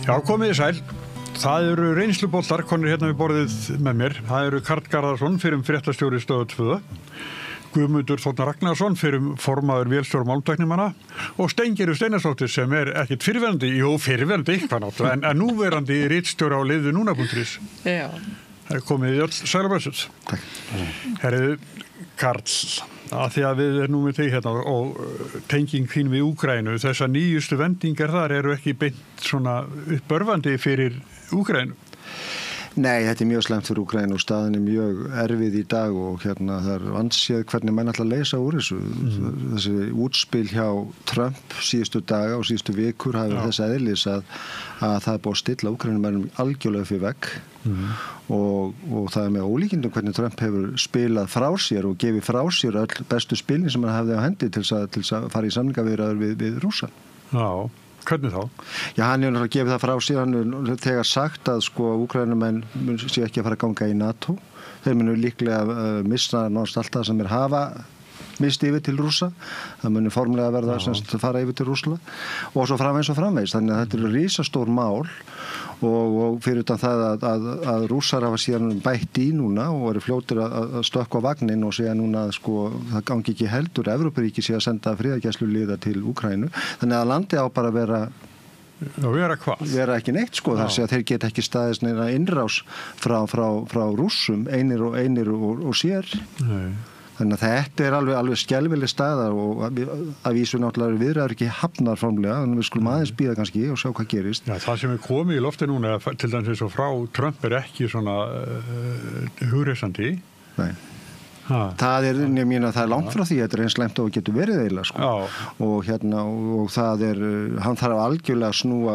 Já, komið sæl. Það eru reynsluboltar konur hérna við borðið með mér. Það eru Karl Garðarsson, fyrrum fréttastjóri Stöð 2, Guðmundur Þórnar Ragnarsson, fyrrum formaður vélstjóra málmtæknimanna og Steingerður Steinarsdóttir sem ekkert fyrrverandi eitthvað náttúrulega, en núverandi ritstjóri á liðu núna.is. Já. Það er komið í öll sælablessuð. Takk. Herriðu, Karl, að því að við erum nú með þig hérna og tenging þín við Úkraínu, þessar nýjustu vendingar þar eru ekki beint svona uppörvandi fyrir Úkraínu. Nei, þetta mjög slæmt fyrir Úkraínu og staðan mjög erfið í dag og það er vanséð hvernig menn ætla að leysa úr þessu. Þessi útspil hjá Trump síðustu daga og síðustu vikur hafi þess eðlis að það er búið að stilla Úkraínumennum algjörlega fyrir vegg og það er með ólíkindum hvernig Trump hefur spilað frá sér og gefið frá sér öll bestu spilin sem hann hafði á hendi til þess að fara í samningaviðræður við Rússa. Já. Hvernig þá? Já, hann hefur gefið það frá sér, hann hefur þegar sagt að Úkraínumenn sé ekki að fara að ganga í NATO. Þeir munu líklega missa náttúrulega allt það sem hafa mist yfir til Rússa. Það munu formlega verða að fara yfir til Rússland og svo framvegis. Þannig að þetta eru risastór mál og fyrir utan það að Rússar hafa síðan bætt í núna og eru fljótir að stökkva vagnin og segja núna að það gangi ekki heldur Evrópuríki sé að senda friðargæsluliða til Úkraínu. Þannig að landið á bara að vera ekki neitt þar sé að þeir geta ekki staðist neina innrás frá Rússum einir og sér. Nei. Þannig að þetta er alveg skelfileg staða og að vísu náttúrulega viðræður ekki hafnar formlega, þannig að við skulum aðeins bíða kannski og sjá hvað gerist. Já, það sem er komið í lofti núna, til dæmis eins og frá Trump er ekki svona hugreysandi. Nei. Það er langt frá því, þetta er eins slæmt og getur verið eiginlega og það er, hann þarf algjörlega að snúa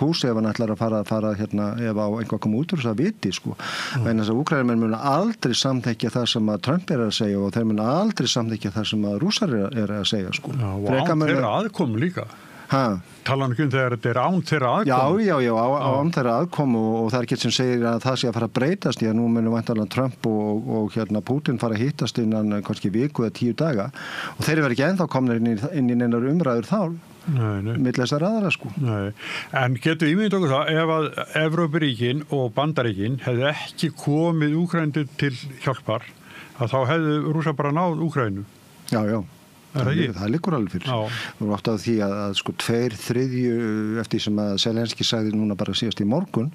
kúrs ef hann ætlar að fara ef á einhvað koma út úr þess að viti en þess að Úkraínumenn munu aldrei samþykkja það sem að Trump er að segja og þeir munu aldrei samþykkja það sem að Rússar er að segja Já, og án þeirra aðkomu líka. Talan ekki þegar þetta er án þeirra aðkomu. Já, án þeirra aðkomu og það er ekki sem segir að það sé að fara að breytast því að nú munum væntanlega Trump og Putin fara að hittast innan kannski viku eða 10 daga og þeir eru ekki ennþá komnir inn í neinar umræður þá milli þessar aðra Nei. En getur ímyndið okkur það ef að Evrópuríkin og Bandaríkin hefðu ekki komið Úkraínu til hjálpar að þá hefðu Rússar bara náð Úkraínu? Já. Það liggur alveg fyrir. Við erum átt á því að 2/3 eftir sem að Zelenski sagði núna bara síðast í morgun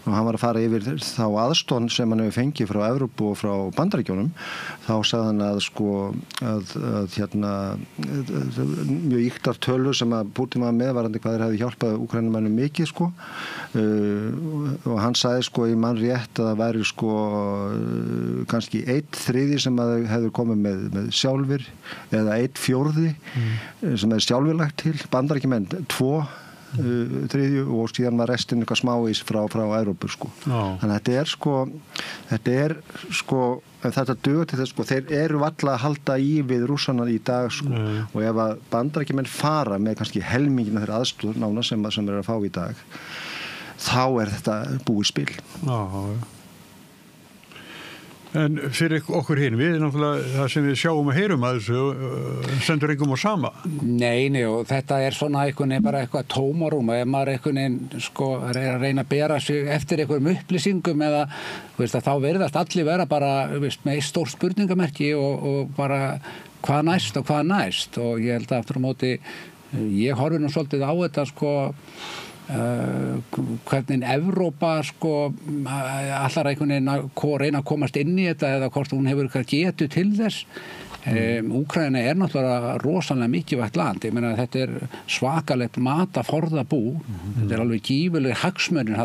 og hann var að fara yfir þá aðstóð sem hann hefur fengið frá Evrópu og frá Bandaríkjunum þá sagði hann að mjög ýktar tölur sem að Putin var meðvarandi hvað þeir hefði hjálpað Úkraínumennum mikið og hann sagði ég man rétt að það væri kannski 1/3 sem að hefur komið með sjálfur eða 1/4 sem er sjálfurlagt til Bandaríkjumenn 2/3 og síðan var restin eitthvað smávís frá Evrópu Þannig að þetta dugar til þess þeir eru varla að halda í við Rússana í dag og ef að Bandaríkjumenn fara með kannski helmingina þeirra aðstoð nána sem er að fá í dag þá er þetta búið spil. En fyrir okkur hinn, við náttúrulega það sem við sjáum og heyrum að þessu sendur engum á sama. Nei, og þetta er svona bara eitthvað tómarúm ef maður er að reyna að bera sig eftir einhverjum upplýsingum eða þá verðast allir vera bara með eitt stórt spurningamerki og bara hvað næst og ég held að aftur á móti ég horfi nú svolítið á þetta hvernig Evrópa allar einhvern veginn að reyna að komast inn í þetta eða hvort hún hefur eitthvað getu til þess Úkraína er náttúrulega rosalega mikilvægt land ég meina þetta er svakalegt mataforðabú þetta er alveg gífurlegir hagsmunir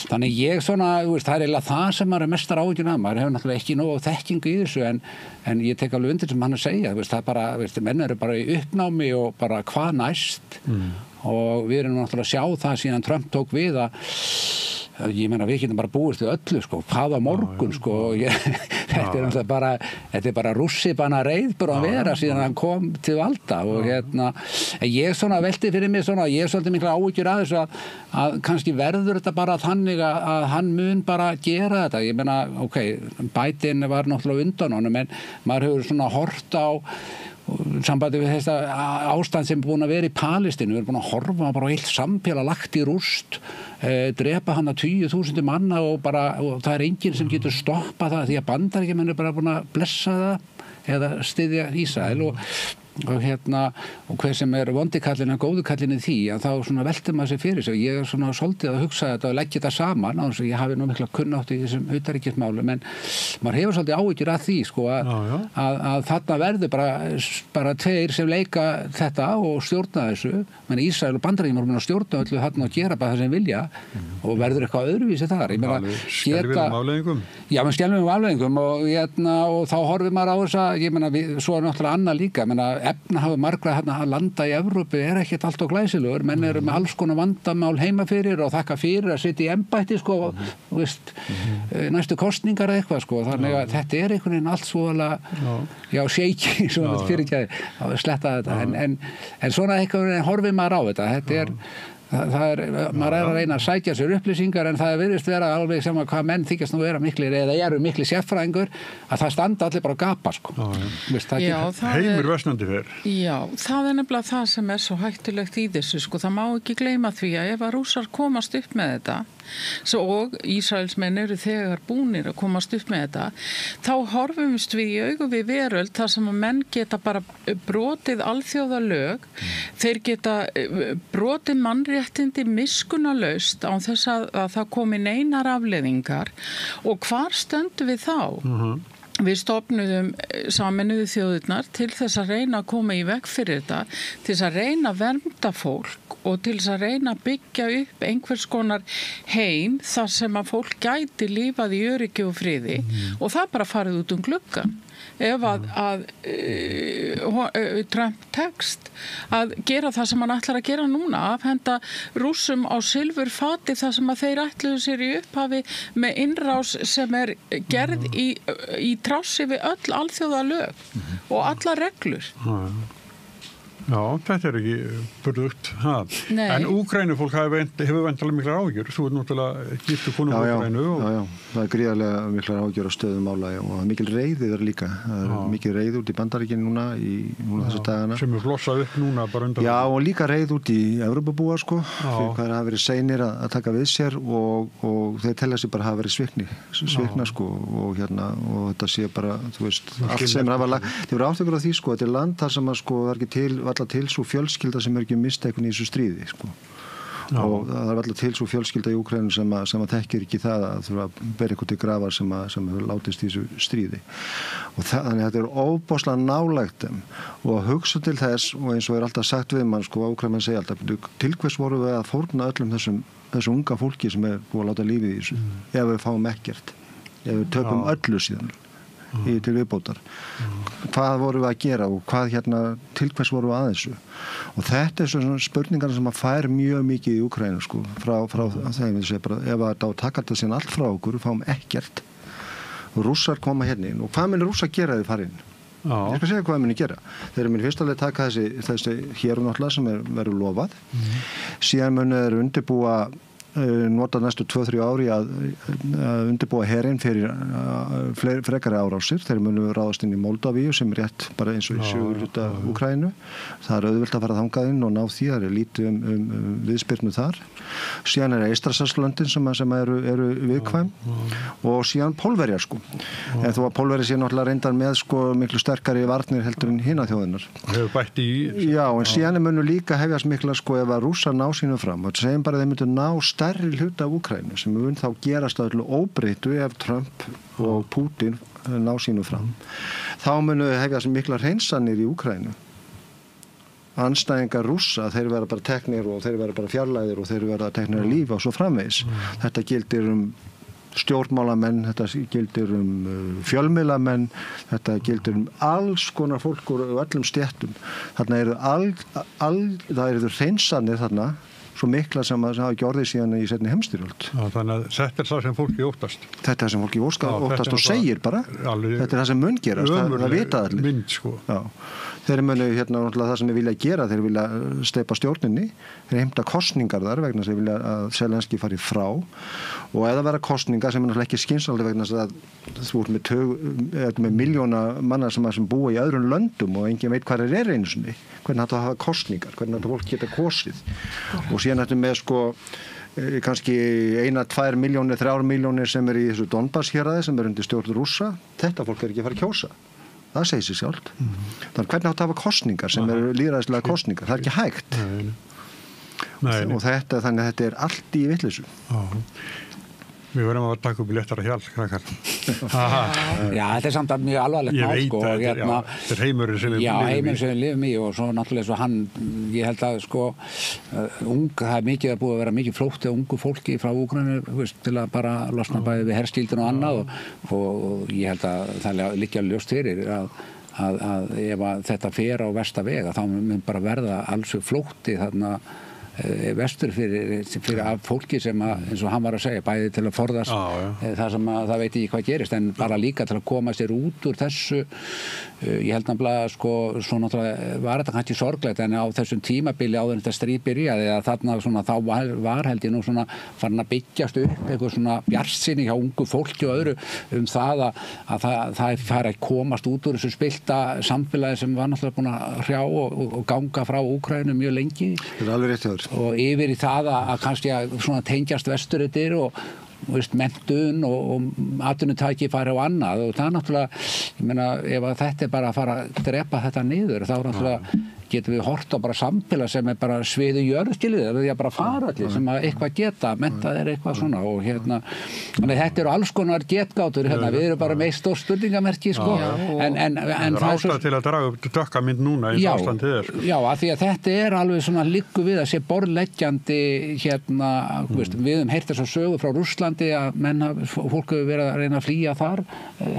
þannig ég það er eiginlega það sem maður er mestar áhyggjur af maður hefur náttúrulega ekki nógu þekkingu í þessu en ég tek alveg undir sem hann að segja það er bara, menn eru bara í uppnámi og bara hvað næst og við erum náttúrulega að sjá það síðan Trump tók við að ég meina við getum bara búist við öllu hvað á morgun þetta er bara rússibana reið bara að vera síðan hann kom til valda og ég svona velti fyrir mig svona, ég er svolítið mikla áhyggjur að þessu að kannski verður þetta bara þannig að hann mun bara gera þetta, ég meina, Biden var náttúrulega undan honum en maður hefur svona hort á sambandi við þetta ástand sem er búin að vera í Palestínu, við erum búin að horfa bara á heilt samfélag lagt í rúst, drepa hann að 20.000 manna og það er enginn sem getur stoppað það því að Bandaríkjamenn er bara búin að blessa það eða styðja Ísrael og hver sem er vondikallin og góðukallin í því að þá svona veltir maður sér fyrir sig og ég er svona svolítið að hugsa þetta og leggja þetta saman á þess að ég hafi nú mikla kunnátt í þessum utanríkismálum en maður hefur svolítið áhyggjur að því sko að þarna verður bara tveir sem leika þetta og stjórna þessu menn Ísrael og Bandaríkjamenn eru búin að stjórna öllu þarna og gera bara það sem vilja og verður eitthvað öðruvísi þar ég meina skelfilegum afleiðingum og þá horfir maður á þessa ég meina svo er náttúrulega annað líka efnahagur margra að landa í Evrópu er ekkert allt og glæsilegur, menn eru með alls konar vandamál heima fyrir og þakka fyrir að sitja í embætti sko, næstu kosningar eða eitthvað sko, þannig að þetta er einhvern veginn allt svoðalega shaky, svona fyrirgæði að sletta þetta, en svona einhvern veginn horfir maður á þetta maður er að reyna að sækja sér upplýsingar en það virðist vera alveg sem að hvað menn þykjast nú vera miklir eða eru miklir sérfræðingur að það standa allir bara að gapa sko. Heimur versnandi fer. Já, það er nefnilega það sem er svo hættulegt í þessu sko, það má ekki gleyma því að ef að Rússar komast upp með þetta og Ísraelsmenn eru þegar búnir að komast upp með þetta þá horfumst við í augu við veröld þar sem að menn geta bara brotið alþjóðalög þeir geta brotið mannréttindi miskunnalaust án þess að það komi neinar afleiðingar og hvar stöndum við þá? Við stofnuðum Sameinuðu þjóðirnar til þess að reyna að koma í veg fyrir þetta, til þess að reyna að vernda fólk og til þess að reyna að byggja upp einhvers konar heim þar sem að fólk gæti lifað í öryggi og friði og það bara farið út gluggann. Ef að Trump tekst að gera það sem hann ætlar að gera núna, afhenda Rússum á silfurfati það sem að þeir ætluðu sér í upphafi með innrás sem er gerð í trássi við öll alþjóðalög og alla reglur. Já, þetta er ekki burðugt. En Úkrænufólk hefur vantilega miklar áhyggjur. Þú náttúrulega giftu konu Úkrænu. Já, það er gríðarlega miklar áhyggjur á stöðum mála og það er mikil reiði þar líka. Það er mikil reið út í Bandaríkinu núna þessu dagana. Sem er flossað upp núna bara undan. Já, og líka reið út í Evrópubúa sko, fyrir hvað hafa verið seinir að taka við sér og þeir telja sig bara hafa verið svikna sko og þetta sé bara, þú veist, allt sem hafa lagt. Þið voru áttökur á því sko, þetta er land þar sem að sko það er ekki alla til svo fjölskylda sem er ekki mistekun í þessu stríði sko. Og það er alltaf til svo fjölskylda í Úkraínu sem að þekkir ekki það að þurfa að bera eitthvað til grafar sem hefur látist í þessu stríði og þannig að þetta er óbáslega nálægt og að hugsa til þess og eins og er alltaf sagt við mann sko, Úkraínumenn segja alltaf til hvers voru við að fórna öllum þessu unga fólki sem er búið að láta lífið í þessu ef við fáum ekkert, ef við töpum öllu síðan til viðbótar. Hvað vorum við að gera og til hvers vorum við að þessu? Og þetta er svona spurningar sem að fær mjög mikið í Úkraínu sko, frá þeim við segja bara, ef það á taka þetta síðan allt frá okkur, við fáum ekkert og Rússar koma hérna inn og hvað mun Rússar gera þið fara inn? Ég skal segja hvað það muni gera. Þeir muni fyrst alveg taka þessi hér og náttúrulega sem verður lofað. Síðan muni þeir undirbúa nota næstu 2-3 ári að undirbúa herinn fyrir frekari árásir. Þeir munu ráðast inn í Moldavíu sem er rétt bara eins og í suðurhluta Úkraínu. Það er auðvelt að fara þangað inn og ná því. Það er lítið viðspyrnu þar. Síðan er Eystrasaltslöndin sem eru viðkvæm og síðan Pólverjar sko. En þó að Pólverjar sé náttúrulega reyndar með sko miklu sterkari varnir heldur en hina þjóðirnar. Hefur bætt í. Já, en síðan munu líka hefjast mikla sko ef að Rússar ná sínu fram. Það segjum bara að þeir myndu ná stærri hluta af Úkraínu sem mun þá gerast öllu óbreyttu ef Trump og Putin ná sínu fram. Þá munu hefjast mikla hreinsanir í Úkraínu. Andstæðingar Rússa, þeir verða bara teknir og þeir verða bara fjarlægðir og þeir verða teknir að lífa og svo framvegis. Þetta gildir stjórnmálamenn, þetta gildir fjölmiðlamenn, þetta gildir alls konar fólk úr öllum stéttum. Þarna það eru hreinsanir þarna svo mikla sem hafa ekki orðið síðan í seinni heimsstyrjöld. Þannig að þetta það sem fólki óttast. Þetta það sem fólki óttast og segir bara. Þetta það sem mun gerast, það vita allir. Mynd, sko. Já. Þeir munu það sem við vilja gera, þeir vilja steypa stjórninni, þeir heimta kosningar þar vegna sem vilja að Zelenski fari frá og eða vera kosningar sem náttúrulega ekki skynsamleg vegna að þú ert með miljóna manna sem búa í öðrum löndum og enginn veit hvað einu sinni, hvernig þetta hafa kosningar, hvernig þetta fólk geta kosið og síðan þetta með kannski 1-2 milljónir, 3 milljónir sem í þessu Donbass héraði sem undir stjórn Rússa, þetta fólk ekki að fara að kjósa. Það segir sér sjálft. Þannig hvernig átt að hafa kosningar sem eru lýðræðislega kosningar. Það ekki hægt. Nei. Og þannig að þetta allt í vitleysu. Við verðum að taka upp í léttara hjálp, krakkar. Já, þetta samt mjög alvarlegt mál, sko. Ég veit að þetta heimurinn sem við lifum í. Já, heimurinn sem við lifum í og svo náttúrulega svo ég held að það mikið búið að vera mikið flótti ungu fólki frá Úkraínu til að bara losna bæði við herskildin og annað og ég held að það liggja ljóst fyrir að ef þetta fer á versta vega þá mun bara verða alls flótti þarna vestur fyrir af fólki sem eins og hann var að segja bæði til að forðast það sem það veit ekki hvað gerist en bara líka til að koma sér út úr þessu ég held nefnilega svo náttúrulega var þetta kannski sorglegt en á þessum tímabili áður en þetta stríð byrjaði að þarna þá var held ég nú svona farin að byggjast upp eitthvað svona bjartsýni hjá ungu fólki og öðru það að það fari að komast út úr þessu spillta samfélagi sem var náttúrulega búin að hrjá og ganga frá Úkraínu mjög lengi. Það er alveg rétt hjá þér. Og yfir í það að kannski að svona tengjast vesturreitir og menntun og atvinnutæki fari á annað og það er náttúrulega, ég meina ef að þetta er bara að fara að drepa þetta niður þá náttúrulega getum við hort á bara samfélag sem er bara sviðu jörð skiljið, það er bara fara allir sem að eitthvað geta, mentað er eitthvað svona og þannig þetta eru alls konar getgátur við erum bara með stór spurningamerki sko en það er ástæða til að draga upp dökka mynd núna í ástandi þér Já, af því að þetta er alveg svona liggur við að sé borðleggjandi við höfum heyrt þess að sögu frá Rússlandi að fólk hefur verið að reyna að flýja þar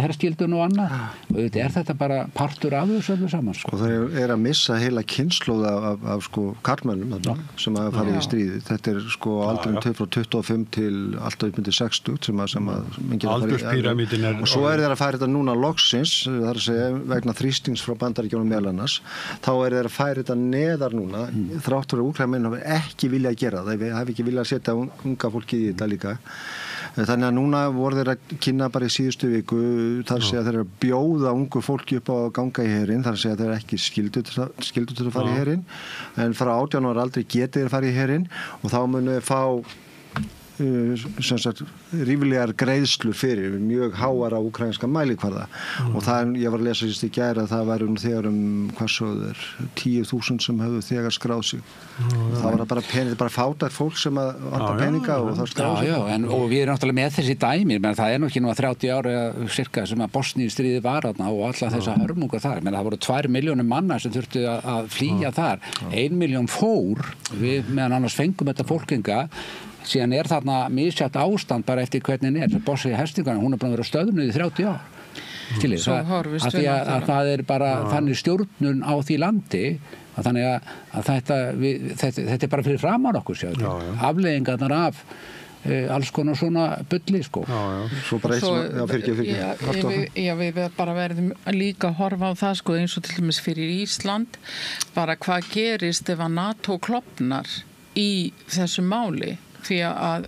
herskildun og annað og þetta er þetta bara partur af þessu öllu saman sko. Og það er að missa heila kynnslóð af sko karlmönnum sem hafa farið í stríði. Þetta er sko aldurinn frá 25 til alltaf upp undir 60 sem aldurspíramídin er. Og svo þeir að færa þetta núna loksins, það er að segja vegna þrýstings frá Bandaríkjunum meðal annars, þá þeir að færa þetta neðar núna, þrátt fyrir að Úkraínumenn hafi ekki viljað gera það, þeir hafi ekki viljað setja unga fólki í þetta líka. Þannig að núna voru þeir að kynna bara í síðustu viku þar að segja þeir að bjóða ungu fólki upp á að ganga í herinn, þar að segja þeir ekki skyldu til að fara í herinn en frá 18 ára aldrei getið þeir fara í herinn og þá munu þeir fá ríflegar greiðslur fyrir mjög háara úkraínska mælikvarða og það ég var að lesa sérst í gær að það væri þegar hvað svo þeir 10.000 sem hefðu þegar skráð sig það var bara pening, bara fátækt fólk sem að vanta peninga og það skráð sig og við erum náttúrulega með þessi dæmi menn það er nú ekki nú að 30 ára cirka sem að Bosníustríði var þarna og alla þessa hörmungar þar, menn það voru 2 milljónir manna sem þurftu að flýja þar 1 milljón fór, við meðan annars fengum þetta fólkinga síðan er þarna misjætt ástand bara eftir hvernig það Bosníu herstingarna, hún er búin að vera stöðnuð í 30 ár skiljið, að það er bara þannig stjórnun á því landi að þannig að þetta er bara fyrir framan okkur afleiðingarnar af alls konar svona bulli sko. Svo bara við bara verðum líka að horfa á það sko eins og til dæmis fyrir Ísland bara hvað gerist ef að NATO klofnar í þessu máli því að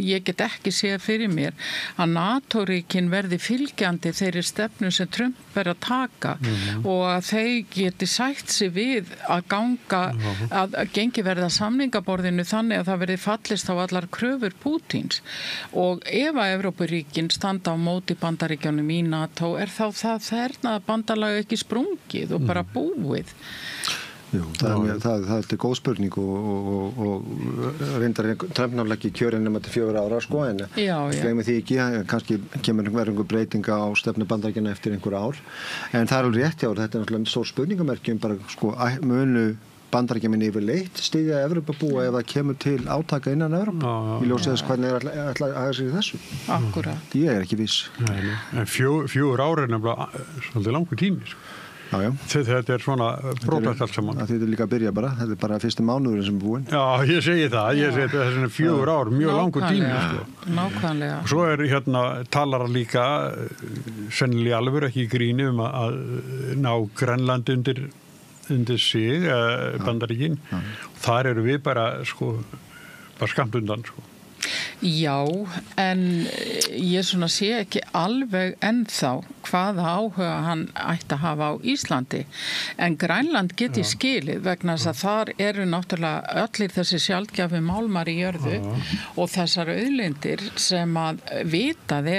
ég get ekki séð fyrir mér að NATO-ríkin verði fylgjandi þeirri stefnu sem Trump er að taka og að þeir geti sætt sig við að ganga að gengi verða samningaborðinu þannig að það verði fallist á allar kröfur Pútins og ef að Evrópuríkin standa á móti Bandaríkjunum í NATO er þá það hernaðarbandalag ekki sprungið og bara búið. Jú, það er góð spurning og reyndar Trump náttúrulega ekki kjörinn nema til 4 ára sko en gleymum því ekki, kannski kemur einhver breytinga á stefnu Bandaríkjanna eftir einhver ár en það er alveg rétt þetta er náttúrulega stór spurningamerki bara sko munu Bandaríkjaman yfirleitt styðja Evrópabúa ef það kemur til átaka innan Evrópa í ljósi þess hvernig ætla að haga sig í þessu. Akkúrat. Ég er ekki viss. En 4 ár er nefnilega svolítið langur tími sko. Já. Þetta er svona brotlegt allt saman. Þetta er líka að byrja bara, þetta er bara fyrsti mánuður sem er búinn. Já, ég segi það, þetta er 4 ár, mjög langur tími. Sko. Nákvæmlega. Svo er talar líka, sennilega alveg ekki í gríni að ná Grænland undir sig, Bandaríkin. Þar eru við bara skamt undan, sko. Já, en ég svona sé ekki alveg ennþá hvaða áhuga hann ætti að hafa á Íslandi. En Grænland geti skilið vegna þess að þar eru náttúrulega öllir þessi sjaldgæfu málmar í jörðu og þessar auðlindir sem að vitað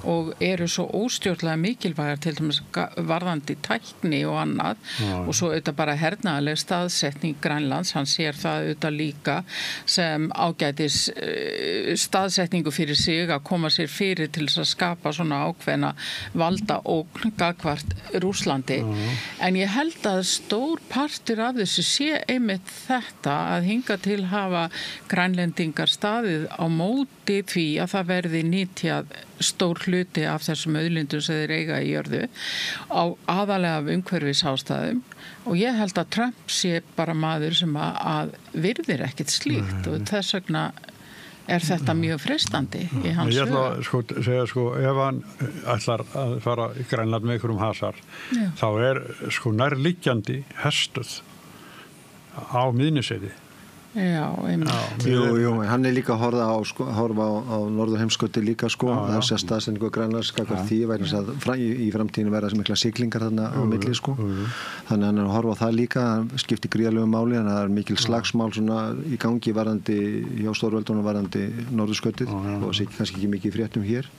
og eru svo óstjórnlega mikilvægar til dæmis varðandi tækni og annað og svo auðvitað bara hernaðarleg staðsetning Grænlands, hann sér það auðvitað líka sem ágætis staðsetningu fyrir sig að koma sér fyrir til þess að skapa svona ákveðna valda ógn gagnvart Rússlandi. En ég held að stór partur af þessu sé einmitt þetta að hinga til hafa grænlendingar staðið á móti því að það verði nýtjað stór hluti af þessum auðlindum sem þeir eiga í jörðu á aðalega af umhverfisástæðum og ég held að Trump sé bara maður sem að virðir ekkert slíkt og þess vegna er þetta mjög freistandi í hans Ég ætla að segja ef hann ætlar að fara í Grænland með einhverjum hasar þá er nærliggjandi hestuð á Miðnesheiði. Já, einmitt. Jú, hann er líka að horfa á norðurheimskauti líka það er sér staðsendingu Grænlands því vegna þess að í framtíðinu verða sem mikla siglingar þarna á milli þannig að hann er að horfa á það líka, það skiptir gríðarlegu máli en það er mikil slagsmál svona í gangi varðandi hjá stórveldunum varðandi norðurskautið og það sé kannski ekki mikið í fréttum hér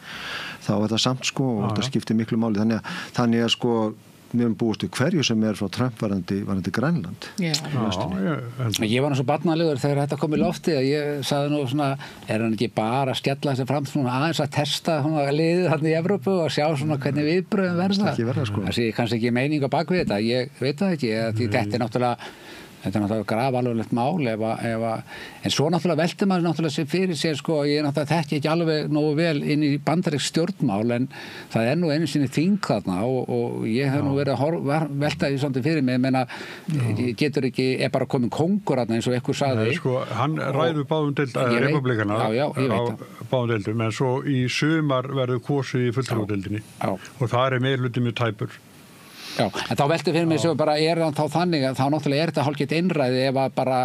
þá er það samt og það skiptir miklu máli þannig að við erum búist við hverju sem er frá Trump varandi Grænland. Ég var nú svo barnalegur þegar þetta kom í lofti að ég sagði nú svona, er hann ekki bara að skella þessi fram svona aðeins að testa liðið þarna í Evrópu og sjá svona hvernig viðbröðum verða. Það sé kannski ekki meining á bakvið þetta, ég veit það ekki, þetta er náttúrulega grafalvarlegt mál en svo náttúrulega veltir maður náttúrulega sér fyrir sér ég náttúrulega þekki ekki alveg nógu vel inn í bandarísk stjórnmál en það er nú einu sinni þing þarna og ég hef nú verið að velta því svolítið fyrir mig menna getur ekki, er bara komin kóngur eins og ekkur sagði. Hann ræður báðum republikana á báðum deildum en svo í sumar verður kosið í fulltrúadeildinni og það er meirhluti mjög tæpur. Já, en þá velti fyrir mig sem bara er þá þannig að þá náttúrulega er þetta hálfgett innræði ef að bara,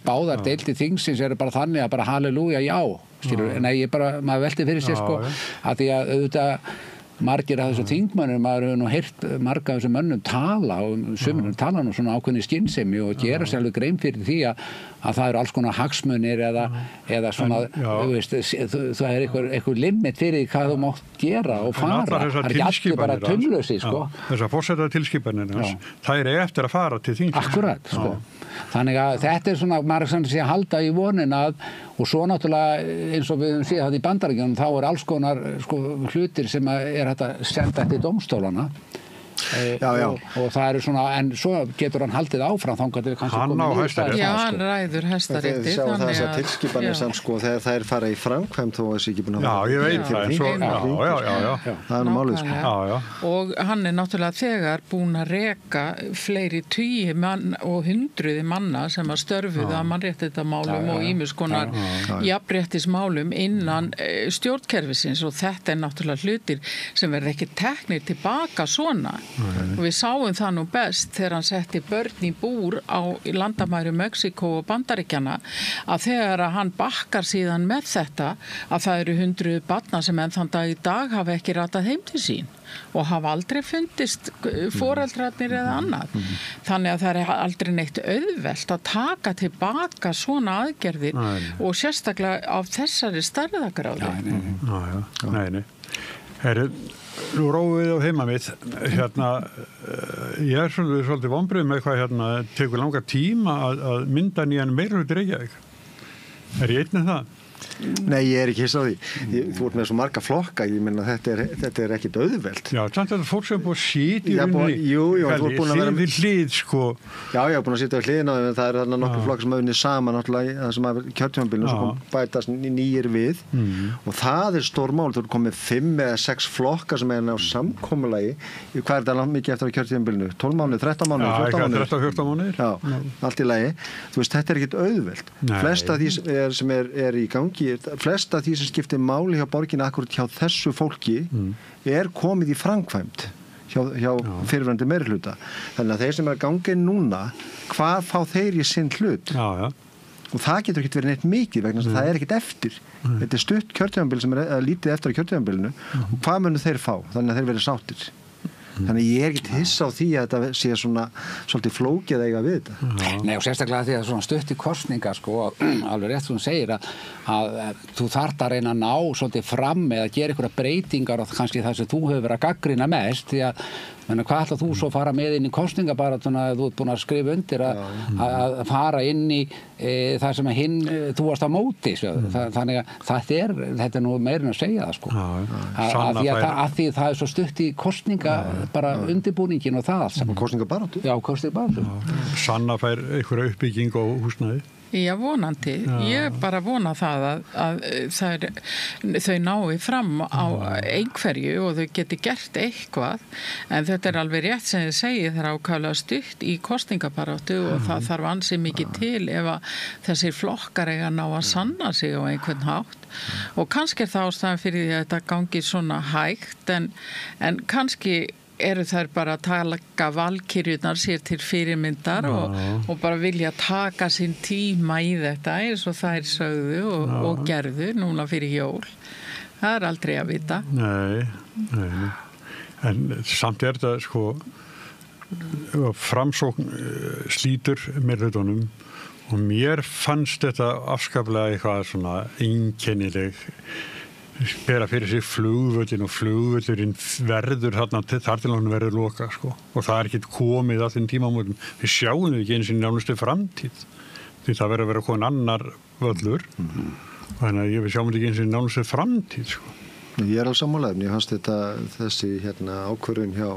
báðar deildir þingsins eru bara þannig að bara halleluja, já, skilur, en maður velti fyrir sér að því að auðvitað margir af þessum þingmönnum, maður hefur nú heyrt marga af þessum mönnum tala og sömurinn tala nú svona ákveðni skynsemi og gera sér alveg grein fyrir því að það eru alls konar hagsmunir eða svona, það er einhver limit fyrir hvað þú mátt gera og fara. Það er ekki allir bara taumlausi, Þessar forsetatilskipanir það er eftir að fara til þingsins. Akkurat, Þannig að þetta er svona, maður sé að halda í vonin og svo náttúrulega eins og við höfum séð það í Bandaríkjunum þá er alls konar hlutir sem er hægt að senda til dómstólana og það eru svona en svo getur hann haldið áfram þangað til kannski hann á Hæstarétt. Já, hann ræður Hæstarétti. Sjá þessar tilskipanir samt þegar þær fara í framkvæmd þó að þessi ekki búin að Já, ég veit það. Það er málið Og hann er náttúrulega þegar búin að reka fleiri tugi og hundruði manna sem að störfuðu að mannréttindamálum og ýmis konar jafnréttismálum innan stjórnkerfisins og þetta er náttúrulega hlutir sem verður ekki teknir tilbaka svona. Og við sáum það nú best þegar hann setti börn í búr á landamæri Mexíkó og Bandaríkjanna að þegar hann bakkar síðan með þetta að það eru 100 barna sem enn þann dag í dag hafa ekki ratað heim til sín og hafa aldrei fundist foreldrarnir eða annað. Þannig að það er aldrei neitt auðvelt að taka tilbaka svona aðgerðir og sérstaklega á þessari stærðagráðu. Nei. Nú róum við á heima mitt ég er svolítið vonbrigður með hvað tekur langa tíma að mynda nýjan meirihluta í Reykjavík. Er ég einn það? Nei, ég er ekki hissa á því. Þú ert með svo marga flokka, ég meina þetta er ekkit auðvelt. Já, þannig að fólk sem búið að sitja í rauninni. Jú, þú ert búin að vera við hlið, sko. Já, ég er búin að sitja við hliðina en það eru þarna nokkur flokkar sem hafa unnið saman náttúrulega það sem hafa kjörtímabilinu sem kom bætast nýjir við og það er stór mál. Þú ert komið 5 eða 6 flokkar sem er á samkomulagi. Hvað er þetta mikið eftir kjörtímabilinu? 12 mánuðir, 13 mánuðir, 14 mánuðir? Já, allt í lagi. Þú veist, þetta er ekkit auðvelt. Flest af því sem er í gangi, flest af því sem skiptir máli hjá borginni akkurat hjá þessu fólki er komið í framkvæmd hjá fyrirverandi meirihluta. Þannig að þeir sem er að ganga inn núna, hvað fá þeir í sinn hlut? Já. Og það getur ekkert verið neitt mikið vegna þess að það er ekkert eftir. Þetta er stutt kjörtímabil sem er lítið eftir á kjörtímabilinu og hvað munu þeir fá? Þannig að þeir verið sáttir. Þannig ég er ekkert hissa á því að þetta sé svona svolítið flókið eiga við þetta. Nei, og sérstaklega því að svona stutt í kosninga sko, alveg rétt sem þú segir að þú þarft að reyna að ná svolítið fram eða gera einhverja breytingar og kannski það sem þú hefur verið að gaggrina mest því að hvað ætlar þú svo að fara með inn í kosningabaratuna að þú ert búin að skrifa undir að fara inn í það sem þú varst á móti þannig að þetta er nú meirinn að segja það sko að því það er svo stutt í kosninga bara undirbúningin og það allt saman. Kosningabaratu? Já, kosningabaratu. Sanna fær einhverja uppbygging á húsnæði? Já, vonandi. Ég bara vona það að þau nái fram á einhverju og þau geti gert eitthvað en þetta er alveg rétt sem þið segið þegar ákaflega stutt í kosningabaráttu og það þarf ansi mikið til ef að þessir flokkar eiga ná að sanna sig á einhvern hátt og kannski er það ástæðan fyrir því að þetta gangi svona hægt en kannski eru þær bara að taka valkyrjurnar sér til fyrirmyndar og bara vilja taka sinn tíma í þetta eins og þær sögðu og gerðu núna fyrir jól. Það er aldrei að vita. Nei. En samt er þetta sko framsókn slítur meirihlutanum og mér fannst þetta afskaplega eitthvað svona einkennileg bera fyrir sig flugvöllin og flugvöllurinn verður þarna þar til hann verður loka sko og það er ekki komið að þeim tímamótum. Við sjáum þau ekki eins og nánustu framtíð því það verður að vera komin annar völlur þannig að við sjáum þau ekki eins og nánustu framtíð sko. Ég er alveg sammála ég fannst þessi ákvörðun hjá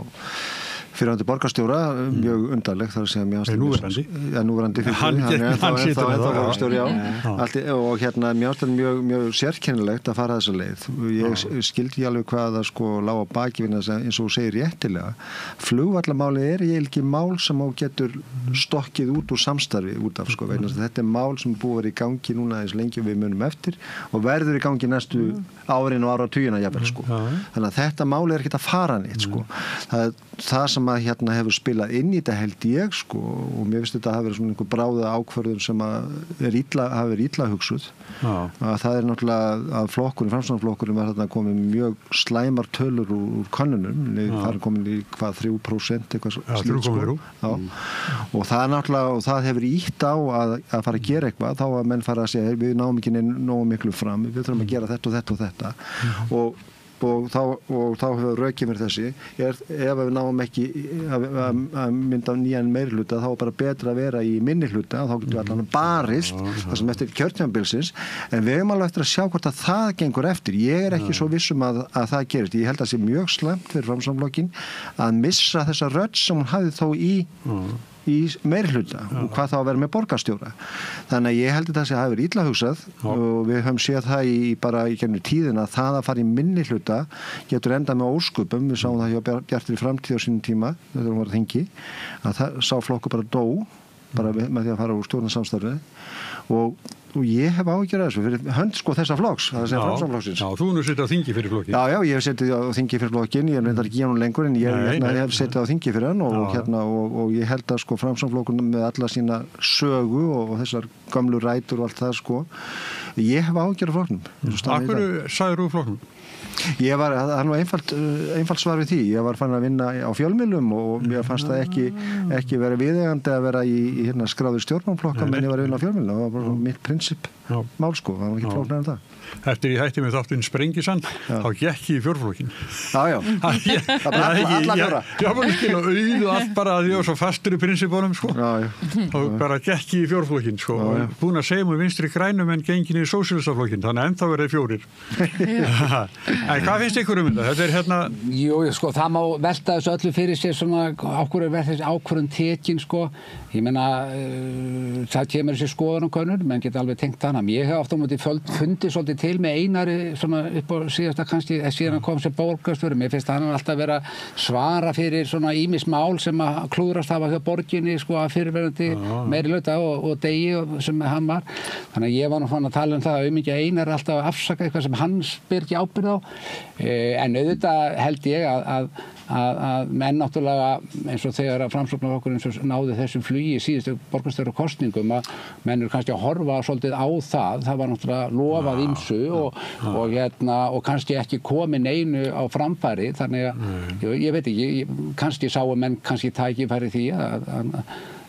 fyrirverandi borgarstjóra mjög undarlegt þar að segja mér núverandi hann situr borgarstjóri og mér fannst mjög sérkennilegt að fara þessa leið ég skildi alveg hvað það sko lá á baki eins og þú segir réttilega flugvallamáli er ekki mál sem á getur stokkið út úr samstarfi út af sko vegna þetta er mál sem búið að vera í gangi núna eins lengi við munum eftir og verður í gangi næstu árin og áratugina jafnvel sko þannig að þetta mál er ekkert að fara neitt sko það sem að hefur spilað inn í þetta held ég sko og mér finnst þetta hafi verið svona einhver bráða ákvörðun sem að hafi verið illa hugsuð að það er náttúrulega að framsóknarflokkurinn var þarna komið mjög slæmar tölur úr könnunum það er komin í hvað 3% eitthvað slíkt sko og það er náttúrulega og það hefur ýtt á að fara að gera eitthvað þá að menn fara að segja við náum ekki nógu miklu fram við þurfum að gera þetta og þetta og þetta og þá hefur rökið mér þessi ef við náum ekki að mynda nýjan meirihluta þá er bara betra að vera í minnihluta þá getum við allan barist það sem eftir kjörtímabilsins en við erum alveg eftir að sjá hvort að það gengur eftir ég er ekki svo vissum að það gerist ég held að það sé mjög slæmt fyrir framsóknarflokkinn að missa þessa rödd sem hún hafði þó í meirihluta og hvað þá að vera með borgarstjóra þannig að ég held að það sé að hafa verið illa hugsað og við höfum séð það bara í gegnum tíðina að það að fara í minnihluta getur endað með ósköpum við sáum það hjá Bjartri framtíð á sínum tíma þegar hún var að þingi að það sá flokkur bara dó bara með því að fara úr stjórnarsamstarfi og ég hef áhyggjur af þessu fyrir hönd sko þessa flokks, það segja framsóknarflokksins. Já, þú nú setið á þingi fyrir flokkin. Já, ég hef setið á þingi fyrir flokkin, ég reyndar ekki hann lengur en ég hef setið á þingi fyrir hann og ég held að sko framsóknarflokkurinn með alla sína sögu og þessar gamlu rætur og allt það sko, ég hef áhyggjur af flokknum. Af hverju sagðir þú flokknum? Það er nú einfalt svar við því. Ég var fann að vinna á fjölmiðlum og mér fannst það ekki vera viðeigandi að vera í skráður stjórnmálaflokka menn ég var að vinna á fjölmiðlum. Það var bara mitt prinsip mál sko. Það var ekki flóknara en það. Eftir ég hætti með þáttinn Sprengisann, þá gekk ég í fjórflokkin. Já. Það var alla fjóra. Já, bara skil og auð og allt bara að ég var svo fastur í prinsipónum, sko. Já. Og bara gekk ég í fjórflokkin, sko. Og búin að segja Vinstri grænum en gengin í sósíalistaflokkin, þannig að ennþá verið 4. En hvað finnst ykkur um þetta? Þetta Jú, sko, það má velta þessu öllu fyrir sér svona, okkur verið þessi ákvörðun tekin, sko. Ég meina, það kemur þessi skoðanakönnur, menn geta alveg tengt hana. Ég hef oft á móti fundið svolítið til með Einari svona upp á síðasta kannski síðan hann kom sem borgarstjóri. Mér finnst hann alltaf vera svara fyrir svona ýmis mál sem að klúðrast hafa hjá borginni sko að fyrirverandi meiri hluta og degi sem hann var. Þannig að ég var nú fann að tala um það að auðmikið Einar alltaf að afsaka eitthvað sem hann ber ekki ábyrgð á. En auðvitað held ég að menn náttúrulega eins og þegar að Framsóknarflokkurinn eins og náði þessum flugi í síðustu borgarstjórnarkosningum að menn eru kannski að horfa svolítið á það. Það var náttúrulega lofað ýmsu og kannski ekki komið neinu á framfæri þannig að ég veit ekki, kannski sáu menn kannski tækifæri því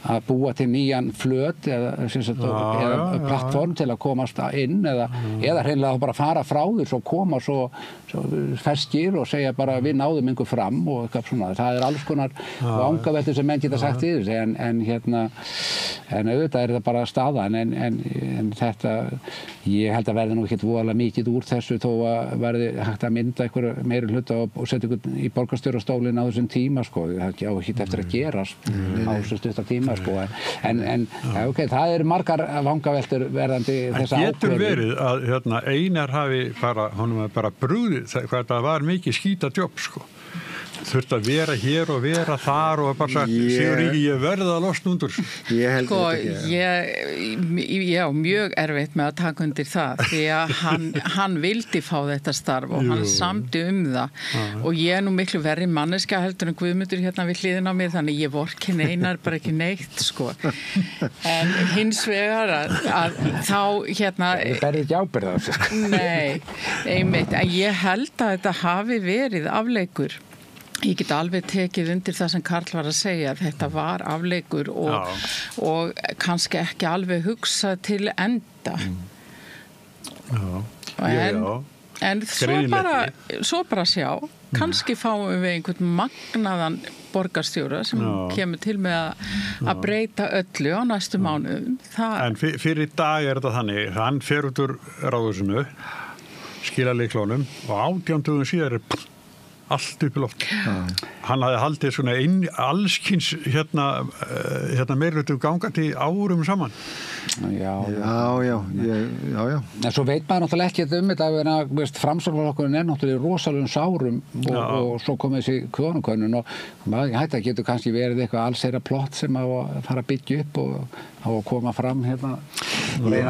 að búa til nýjan flöt eða plattform til að komast inn eða hreinlega bara fara frá því svo koma svo ferskir og segja bara við náðum einhver fram og eitthvað svona. Það alls konar vangaveltur sem menn geta sagt í þessu en auðvitað það bara staðan en þetta ég held að verði nú ekkert voðalega mikið úr þessu þó að verði hægt að mynda einhver meiri hluta og setja einhvern í borgarstjórastólinn á þessum tíma sko. Það á ekki eftir að gerast á þessu stutta tíma sko. En það eru margar vangaveltur verðandi þessa ákvörðun. Getur verið að Einar hafi honum bara brugðið hvað það var mikið skítadjobb sko. Þurft að vera hér og vera þar og bara sagt, Sigurður ég verði að losna undur. Ég held ég á mjög erfitt með að taka undir það því að hann vildi fá þetta starf og hann samdi það og ég nú miklu verri manneskja heldur en Guðmundur hérna við hliðina á mér þannig ég vorkenni Einar bara ekki neitt sko. En hins vegar að þá hérna Ég berði ekki ábyrgð á þessu. Nei, einmitt, en ég held að þetta hafi verið afleikur. Ég get alveg tekið undir það sem Karl var að segja að þetta var afleikur og kannski ekki alveg hugsað til enda. En svo bara sjá, kannski fáum við einhvern magnaðan borgarstjóra sem kemur til með að breyta öllu á næstu mánuðum. En fyrir dag þetta þannig, hann fer út úr ráðhúsinu, skilar lyklunum og 18 dögum síðar allt upp í loft. Hann hafði haldið svona allskins meirihlutum gangandi árum saman. Já. En svo veit maður náttúrulega ekki þetta þetta Framsóknarflokkurinn náttúrulega í rosalegum sárum og svo kom þessi skoðanakönnun og maður hætti að getur kannski verið eitthvað allsherra plott sem á að fara að byggja upp og á að koma fram hérna ég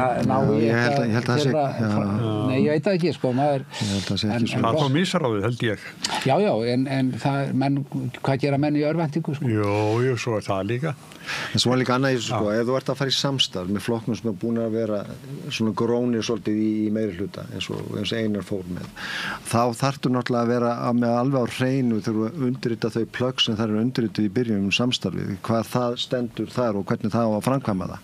held að það sé Nei, ég veit það ekki sko maður Það kom misráðið held ég Já, en hvað gera menn í örvæntingu sko? Jú, svo það líka En svo líka annað í þessu sko, ef þú ert að fara í samstarf með flokknum sem er búin að vera svona grónir svolítið í meiri hluta eins og Einar fór með þá þarftu náttúrulega að vera með alveg á hreinu þegar þú undirrita þau plögg sem það eru undirritið í byrjun samstarfið, hvað það stendur þar og hvernig það á að framkvæma það.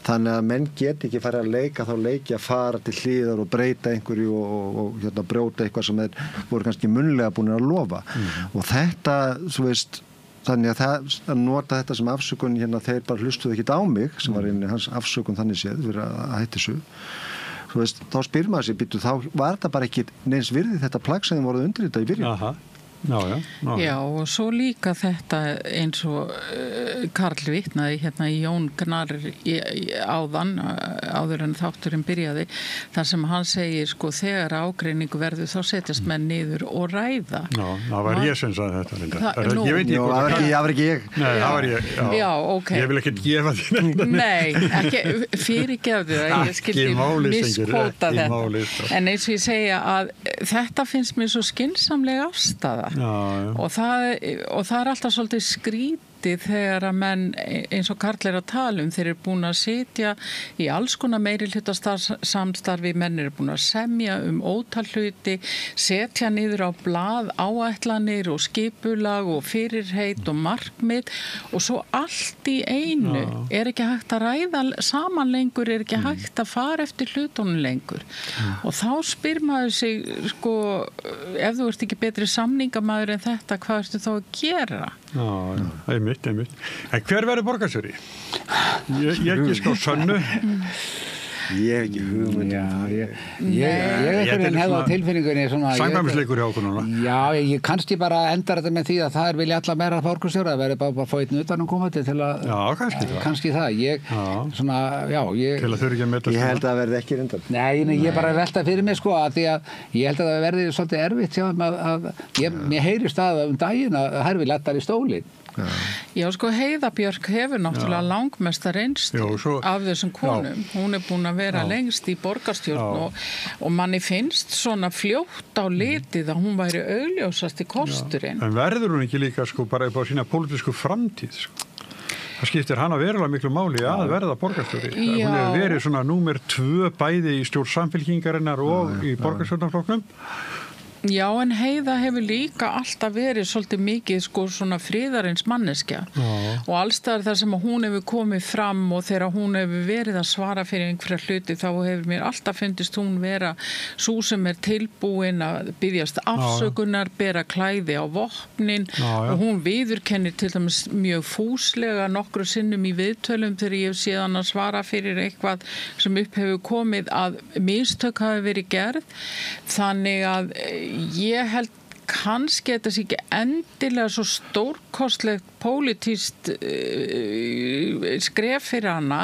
Þannig að menn get ekki fara að leika þá leiki að fara til hliðar og breyta einhverju og brjóta eitthvað sem voru kannski munnlega búin að lofa. Og þetta, þú veist, þannig að nota þetta sem afsökun þeir bara hlustuðu ekkert á mig sem var einu hans afsökun þannig séð fyrir að hætti þessu. Þú veist, þá spyr maður sér, þá var þetta bara ekki neins virði þetta plagg sem þeim voruð undirritað í byrjun. Já, og svo líka þetta eins og Karl vitnaði hérna í Jón Gnarr áður en þátturinn byrjaði þar sem hann segir sko þegar ágreiningu verður þá setjast menn niður og ræða. Já, það var ég sem sagði þetta. Ég veit ekki það var ekki ég. Nei, það var ég. Já, ok. Ég vil ekki gefa því. Nei, ekki fyrirgefðu það. Ég skildi miskóta þetta. En eins og ég segja að þetta finnst mér svo skynsamleg afstaða. Og það er alltaf svolítið skrítið fyndið þegar að menn eins og Karl að tala þeir eru búin að sitja í alls konar meirihlutasamstarfi, menn eru búin að semja ótal hluti, setja niður á blað áætlanir og skipulag og fyrirheit og markmið og svo allt í einu er ekki hægt að ræða saman lengur, er ekki hægt að fara eftir hlutunum lengur og þá spyr maður sig sko, ef þú ert ekki betri samningamaður en þetta, hvað ertu þá að gera? Já, einmitt. En hver verður borgarstjóri? Ég ekki sko Sönnu. Ég hef ekki hugmynd. Ég hefði á tilfinningunni svona... Samkvæmisleikur hjá okkur núna. Já, ég kannski bara endar þetta með því að það vilja alla meira borgarstjóra, það verður bara fá einn utan komandi til að... Já, kannski það. Ég, svona, ég... Til að þurfi ekki að meta... Ég held að það verði ekki reyndar. Nei, ég bara velta fyrir mig sko, að því að ég held að það verði svolítið erfitt hjá þeim mér heyrist að daginn að það vilja allar í stólinn. Já, sko Heiða Björk hefur náttúrulega langmesta reynslu af þessum konum. Hún er búin að vera lengst í borgarstjórn og manni finnst svona fljótt á litið að hún væri augljósasti kosturinn. En verður hún ekki líka sko bara upp á sína pólitísku framtíð sko? Það skiptir hana verulega miklu máli að verða borgarstjóri. Hún hefur verið svona númer 2 bæði í stjórn Samfylkingarinnar og í borgarstjórnarflokknum. Já, en Heiða hefur líka alltaf verið svolítið mikið sko svona friðarins manneskja og allstaðar þar sem hún hefur komið fram og þegar hún hefur verið að svara fyrir einhverja hluti þá hefur mér alltaf fundist hún vera sú sem er tilbúin að biðjast afsökunar, bera klæði á vopnin og hún viðurkennir til dæmis mjög fúslega nokkru sinnum í viðtölum þegar ég hef séð hann að svara fyrir eitthvað sem upp hefur komið að mistök hafi verið gerð. Þannig að ég held kannski þetta sé ekki endilega svo stórkostlegt pólitískt skref fyrir hana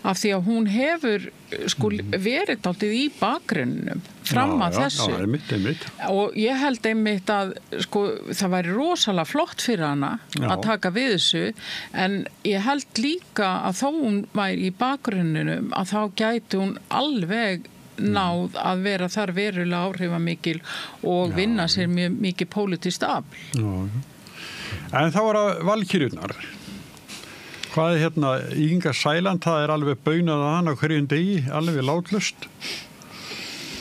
af því að hún hefur sko verið dálítið í bakgrunnum fram að þessu. Já, einmitt. Og ég held einmitt að sko það væri rosalega flott fyrir hana að taka við þessu en ég held líka að þó hún væri í bakgrunnum að þá gæti hún alveg náð að vera þar verulega áhrifamikil og vinna sér mjög mikið pólitískt afl. En þá var það valkyrjurnar. Hvað er Inga Sæland, það er alveg baunað að hana hverjum degi, alveg látlust.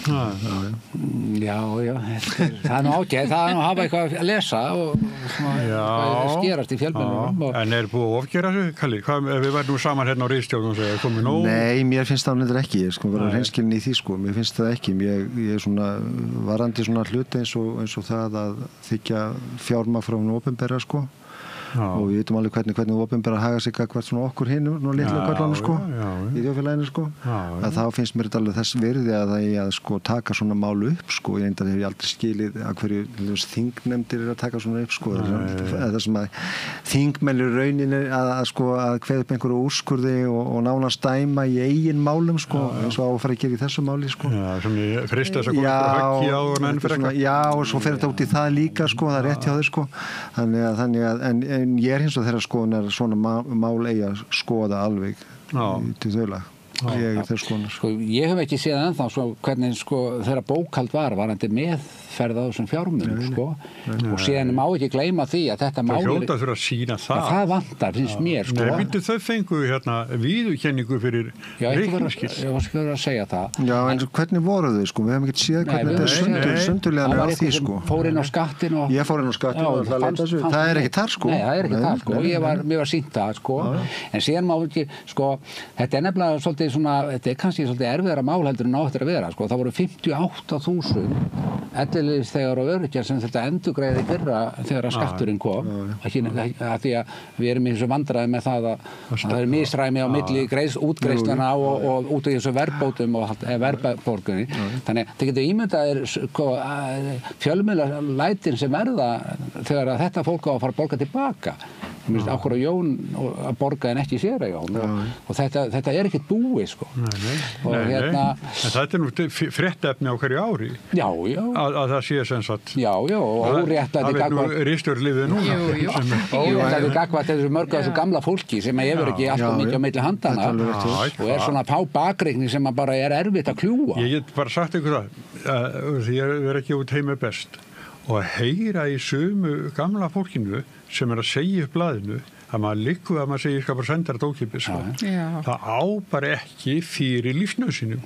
Já, það er nú ágætt, það er nú að hafa eitthvað að lesa og skerast í fjölmiðlum. En er búið að ofgera þessu, Kalli? Við værum nú saman á ritstjórn og segja, komið nóg? Nei, mér finnst það nefndir ekki, ég sko bara hreinskilin í því sko, mér finnst það ekki, ég er svona varandi svona hluti eins og það að þykja fjármagn frá hinu opinbera sko. Og við vitum alveg hvernig opinbera haga sig gagnvart svona okkur hinu og litlu köllunum sko í þjóðfélaginu sko að þá finnst mér þetta alveg þess virði að það er að sko taka svona mál upp sko ég hef aldrei skilið að hverju þingnefndir að taka svona upp sko það sem að þingmenn rauninni að sko að kveða upp einhverju úrskurði og nánast dæma í eigin málum sko eins og á að fara að gera í þessu máli sko svona frista þess að koma ekki á og menn fyrir eitthvað og svo fer þetta út í það líka sko það er rétt hjá þau sko þannig að en ég er hins og þeirra skoðunar svona mál eigi að skoða alveg til þaula. Ég er þeirra skoðunar. Ég hef ekki séð ennþá hvernig þeirra bókhald varandi meðferð á þessum fjármunum og síðan má ekki gleyma því að þetta mál það hljóta þurfa að sýna það. Það vantar, finnst mér Nei, myndu þau fengu viðurkenningu fyrir reikningsskil. Ég var að segja það. Já, en hvernig voru þau sko? Við hefum ekki séð hvernig þetta er sundurlega á því sko. Fór inn á skattin og... Ég fór inn á skattin og það er ekki þar sko. Nei, það er ekki þar sko. Mér var sýnt það sko. En síðan má ekki sko, þetta er nefnilega svolítið svona, þetta er kannski svolítið erfiðara mál heldur en áttir að vera sko. Það voru 58.000 ellilífeyrisþegar og öryrkjar sem þetta endurgreiði fyrra þegar skatturinn kom að því að við erum í þessu vandræði með það að það er misræmi á milli útgreiðslana og út af þessu verbótum og verðborgunni þannig að það getur ímyndað fjölmiðlalætin sem verða þegar að þetta fólk á að fara að borga tilbaka okkur á Jón að borga en ekki sér að Jón og þetta er ekkert búið sko en þetta er nú fréttaefni á hverju ári að það sé sem sagt og óréttlæti það er nú ritstjórnlífið núna óréttlæti gagnvart þessu mörgu þessu gamla fólki sem hefur ekki alltaf mikið á milli handana og er svona fá bakreikning sem bara er erfitt að kljúa ég get bara sagt ykkur það því ég er ekki út heima best og að heyra í sömu gamla fólkinu sem er að segja upp blaðinu að maður liggur að maður segir skal bara senda þetta ókipis sko. Það á bara ekki fyrir lífsnauðsynum,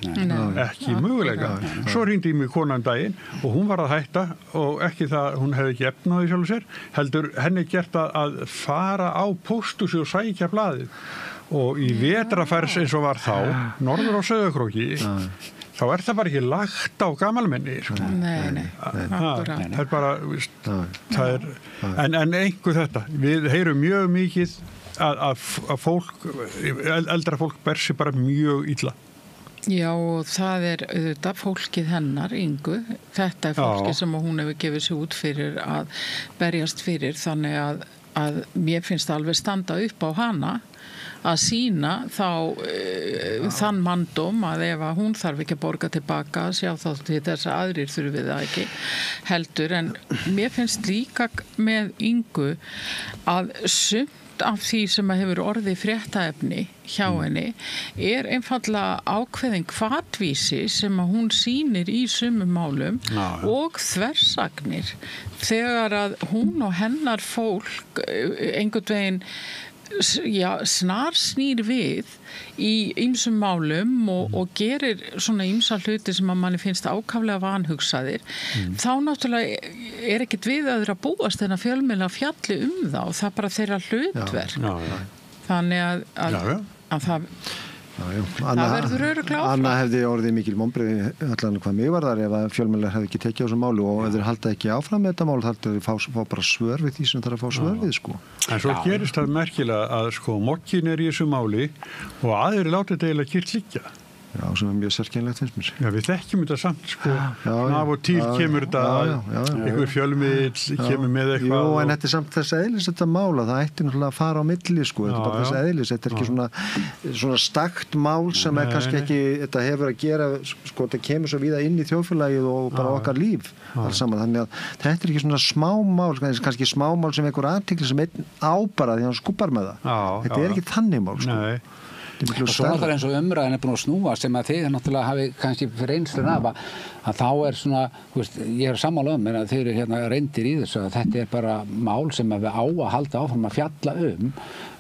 ekki möguleika. Svo hringdi mig konan daginn og hún var að hætta og ekki það, hún hefði ekki efnaði sjálf sér, heldur henni gert að fara á pósthúsi og sækja blaðið og í vetrafærs eins og var þá, norður á Sauðárkróki, þá það bara ekki lagt á gamalmenni sko. Nei, það er bara það en einhver þetta við heyrum mjög mikið að fólk, eldra fólk ber sig bara mjög illa. Já, og það auðvitað fólkið hennar, Ingu, þetta fólkið sem hún hefur gefið sig út fyrir að berjast fyrir, þannig að mér finnst alveg standa upp á hana að sína þann manndóm að ef að hún þarf ekki að borga tilbaka, sjá þá til þess að aðrir þurfi við það ekki heldur, en mér finnst líka með Ingu að sumt af því sem hefur orðið fréttaefni hjá henni einfallega ákveðin hvatvísi sem að hún sýnir í sumum málum og þversagnir þegar að hún og hennar fólk einhvern veginn snarsnýr við í ýmsum málum og gerir svona ýmsa hluti sem að manni finnst ákaflega vanhugsaðir þá náttúrulega ekkert við að búast en að fjölmiðla fjalli það og það bara þeirra hlutverk þannig að það það verður örugglega áfram. Anna hefði orðið mikil vonbrigði allan hvað mig var þar ef að fjölmiðlar hefði ekki tekið á þessu máli og ef þeir halda ekki áfram með þetta mál þarf þeir fá bara svör við því sem þarf að fá svör við sko. En svo gerist það merkilega að sko mokkin í þessu máli og aðrir láta þetta eiginlega kyrrt liggja. Já, sem mjög sérkennilegt finnst mér. Já, við þekkjum þetta samt sko. Af og til kemur þetta einhver fjölmiðill kemur með eitthvað. Jú, en þetta samt þess eðlis þetta mála, það ætti náttúrulega að fara á milli sko. Þetta bara þess eðlis, þetta ekki svona stakt mál sem kannski ekki, þetta hefur að gera, sko, þetta kemur svo víða inn í þjóðfélagið og bara okkar líf alls saman. Þannig að þetta ekki svona smámál, kannski smámál sem einhver athygli sem einn ábara því hann skúpar með það. Þetta ekki þannig mál sko. Og svo náttúrulega eins og umræðin búin að snúa sem að þið náttúrulega hafi kannski reynslun af að þá svona, veist, ég sammála en að þið eru reyndir í þessu að þetta bara mál sem að við á að halda áfram að fjalla en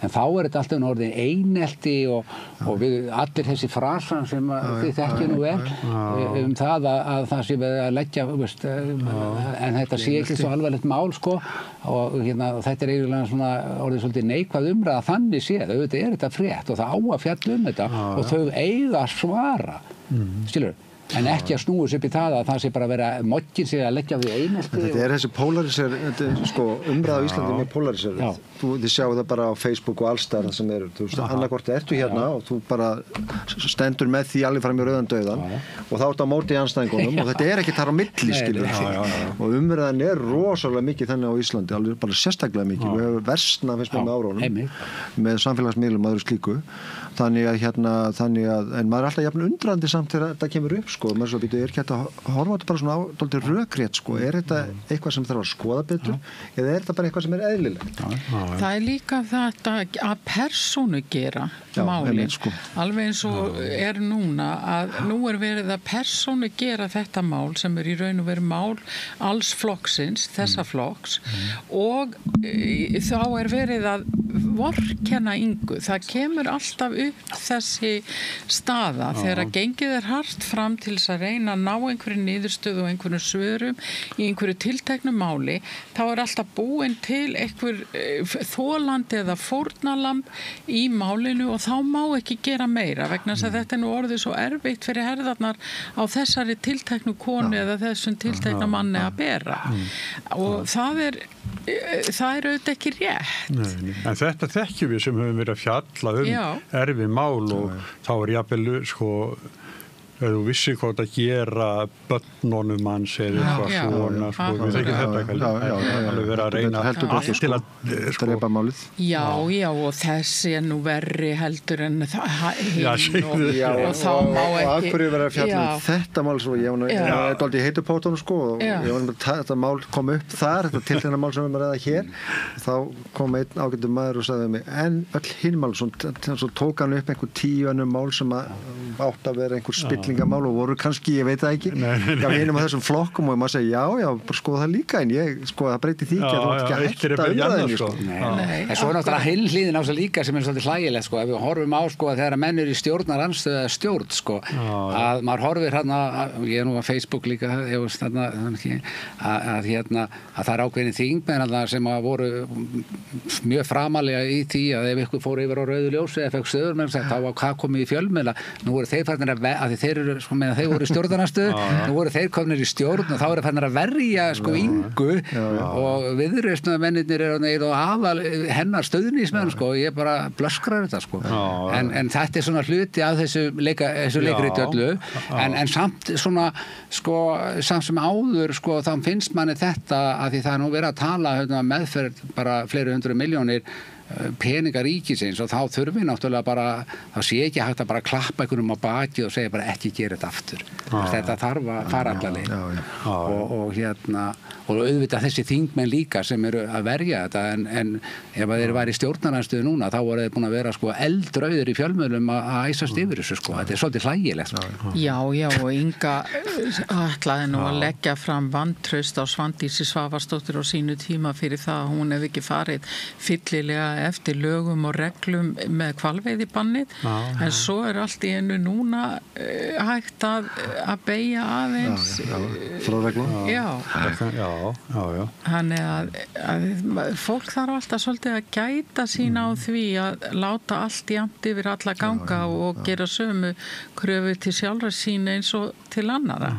þá þetta alltaf orðið einelti og við allir þessi frasan sem þið þekkju nú vel það að það sé við að leggja veist, en þetta sé ekki svo alvarlegt mál sko og þetta eiginlega svona orðið svolítið neikvæð umræða þannig séð, auðvitað þetta frétt og það á að fjalla þetta og þau eiga að svara skilur en ekki að snúa upp í það að það sé bara að vera mokkin sig að leggja við einelti. Þetta þessi polarisir, sko, umræða á Íslandi með polarisir. Þið sjáu það bara á Facebook og allsstaðar sem eru. Þú veist, annarkvort ertu hérna og þú bara stendur með því alveg fram í rauðan dauðan og þá ertu á móti anstæðingunum og þetta ekki þar á milli, skilur. Og umræðan rosalega mikið þannig á Íslandi, alveg bara sérstaklega mikið. Við höfum versna finnst með árunum með samfélagsmiðlum og öðru slíku. Þannig að en maður alltaf jafn undrandi samt þegar þetta kemur upp sko, maður svo býtu ekki að horfa þetta bara svona á dálítið rökrétt sko, þetta eitthvað sem þarf að skoða betur eða þetta bara eitthvað sem eðlilegt? Það líka þetta að persónu gera málin, sko. Alveg eins og núna að nú verið að persónu gera þetta mál sem í raun og veru mál alls flokksins, þessa flokks og þá verið að vorkenna Ingu, það kemur alltaf upp þessi staða þegar að gengið hart fram til þess að reyna að ná einhverju niðurstöðu og einhverju svörum í einhverju tilteknu máli, þá alltaf búin til einhver þolandi eða fórnalamb í málinu og þá má ekki gera meira vegna þess að þetta nú orðið svo erfitt fyrir herðarnar á þessari tilteknu konu eða þessum tiltekna manni að bera og það er auðvitað ekki rétt. Nei. En þetta þekkjum við sem höfum verið að fjalla erfið mál og þá jafnvel sko ef þú vissi hvað að gera börnunum manns eða eitthvað svona sko, við þekkjum þetta alveg verið að reyna allt til að drepa málið. Já, og þessi nú verri heldur en og þá má ekki og af hverju verið að fjalla þetta mál svo, ég var aldrei heitu pótunum sko og ég var þetta mál kom upp þar, þetta tiltekna mál sem við ræða hér þá kom einn ágætur maður og sagði mig en öll hinn mál, svo tók hann upp einhver 10 önnur mál sem átt að vera einhver spilling spillingamál og voru kannski, ég veit það ekki, já, hinum á þessum flokkum og maður segja, já, bara skoða það líka en ég, sko, það breyti því ekki að þú ert ekki að hætta umræðinni, sko. En svo er náttúrulega heilhlíðin á sig líka sem er svolítið hlægilegt, sko, ef við horfum á, sko, að þegar menn eru í stjórnarandstöðu eða stjórn, sko, að maður horfir hérna, ég er nú á Facebook líka, ég veist þarna, að það er ákveðin þingmenn sem að voru mjög framalega í því að ef ykkur fór yfir á rauðu ljósi eða fekk stöður með þá var hvað komið í fjölmiðla, nú voru þeir farnir að þeir eru, sko, meðan þeir voru í stjórnarandstöðu, nú voru þeir komnir í stjórn og þá eru farnir að verja, sko, Ingu og viðreisnarmennirnir eru aðal hennar stöðnismenn, sko, og ég bara blöskrar þetta, sko, en þetta er svona hluti af þessu leikriti öllu, en samt svona, sko, samt sem áður, sko, þá finnst manni þetta að því það er nú verið að tala meðferð bara fleiri 100 milljónir peningar ríkisins og þá þurfum við náttúrulega bara, þá sé ekki hægt að bara klappa einhvernum á baki og segja bara ekki gera þetta aftur. Þetta þarf að fara allaveg og auðvitað þessi þingmenn líka sem eru að verja þetta en ef þeir væri í stjórnarandstöðu núna þá voru þeir búin að vera, sko, eldrauður í fjölmiðlum að æsast yfir þessu, sko. Þetta er svolítið hlægilegt, sko. Já, og Inga ætlaði nú að leggja fram vantraust á Svandísi Svavarsdóttur á sínu tíma fyrir það að hún hefði ekki farið fyllilega eftir lögum og reglum með hvalveiðibannið, en svo er allt í einu núna hægt að beygja aðeins frá reglum. Já. Þannig að fólk þarf alltaf svolítið að gæta sín á því að láta allt jafnt yfir alla ganga og gera sömu kröfu til sjálfra sín eins og til annara.